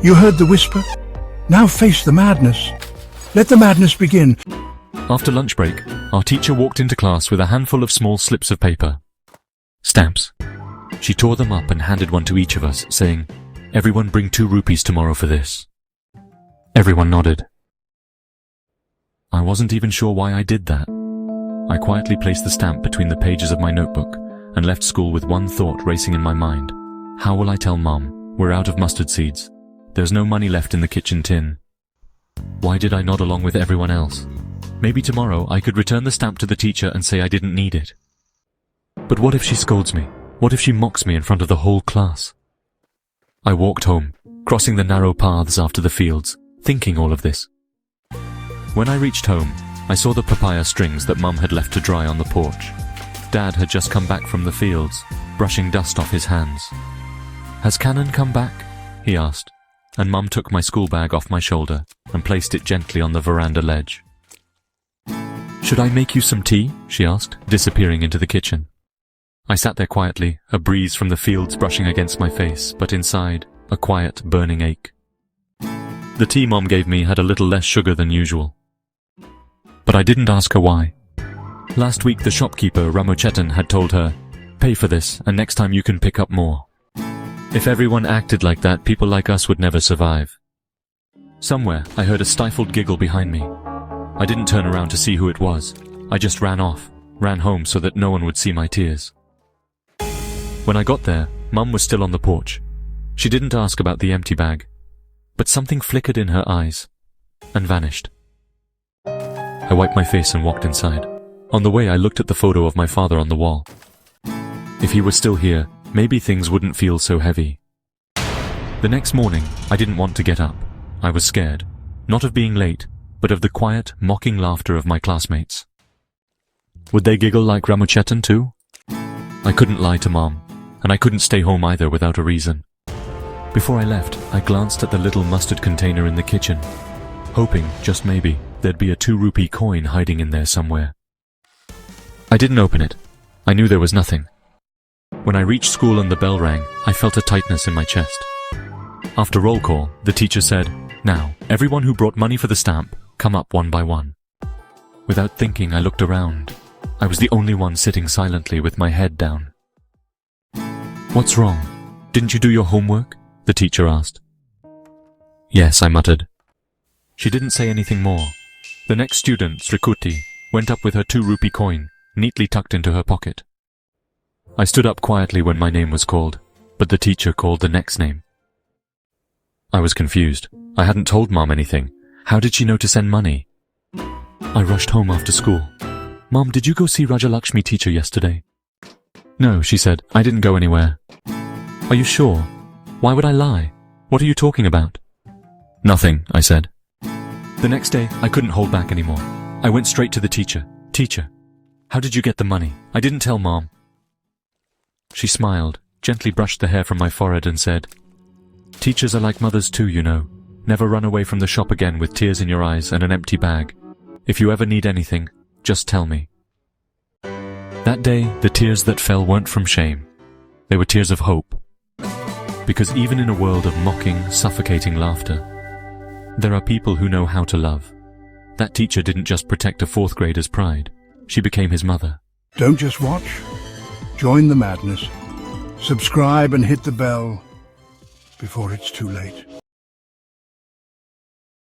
You heard the whisper? Now face the madness. Let the madness begin. After lunch break, our teacher walked into class with a handful of small slips of paper. Stamps. She tore them up and handed one to each of us, saying, "Everyone bring 2 rupees tomorrow for this." Everyone nodded. I wasn't even sure why I did that. I quietly placed the stamp between the pages of my notebook and left school with one thought racing in my mind. How will I tell Mom? We're out of mustard seeds. There's no money left in the kitchen tin. Why did I nod along with everyone else? Maybe tomorrow I could return the stamp to the teacher and say I didn't need it. But what if she scolds me? What if she mocks me in front of the whole class? I walked home, crossing the narrow paths after the fields, thinking all of this. When I reached home, I saw the papaya strings that Mum had left to dry on the porch. Dad had just come back from the fields, brushing dust off his hands. "Has Cannon come back?" he asked, and Mum took my school bag off my shoulder and placed it gently on the veranda ledge. "Should I make you some tea?" she asked, disappearing into the kitchen. I sat there quietly, a breeze from the fields brushing against my face, but inside, a quiet, burning ache. The tea Mom gave me had a little less sugar than usual. But I didn't ask her why. Last week the shopkeeper, Ramochetan, had told her, "Pay for this, and next time you can pick up more." If everyone acted like that, people like us would never survive. Somewhere, I heard a stifled giggle behind me. I didn't turn around to see who it was. I just ran home so that no one would see my tears. When I got there, Mum was still on the porch. She didn't ask about the empty bag, but something flickered in her eyes and vanished. I wiped my face and walked inside. On the way, I looked at the photo of my father on the wall. If he were still here, maybe things wouldn't feel so heavy. The next morning, I didn't want to get up. I was scared, not of being late, but of the quiet, mocking laughter of my classmates. Would they giggle like Ramochetan too? I couldn't lie to Mom, and I couldn't stay home either without a reason. Before I left, I glanced at the little mustard container in the kitchen, hoping, just maybe, there'd be a 2-rupee coin hiding in there somewhere. I didn't open it. I knew there was nothing. When I reached school and the bell rang, I felt a tightness in my chest. After roll call, the teacher said, "Now, everyone who brought money for the stamp, come up one by one." Without thinking, I looked around. I was the only one sitting silently with my head down. "What's wrong? Didn't you do your homework?" the teacher asked. "Yes," I muttered. She didn't say anything more. The next student, Srikuti, went up with her 2-rupee coin, neatly tucked into her pocket. I stood up quietly when my name was called, but the teacher called the next name. I was confused. I hadn't told Mom anything. How did she know to send money? I rushed home after school. "Mom, did you go see Rajalakshmi teacher yesterday?" "No," she said. "I didn't go anywhere." "Are you sure? Why would I lie? What are you talking about?" "Nothing," I said. The next day, I couldn't hold back anymore. I went straight to the teacher. "Teacher, how did you get the money? I didn't tell Mom." She smiled, gently brushed the hair from my forehead and said, "Teachers are like mothers too, you know. Never run away from the shop again with tears in your eyes and an empty bag. If you ever need anything, just tell me." That day, the tears that fell weren't from shame. They were tears of hope. Because even in a world of mocking, suffocating laughter, there are people who know how to love. That teacher didn't just protect a 4th grader's pride. She became his mother. Don't just watch. Join the madness. Subscribe and hit the bell before it's too late.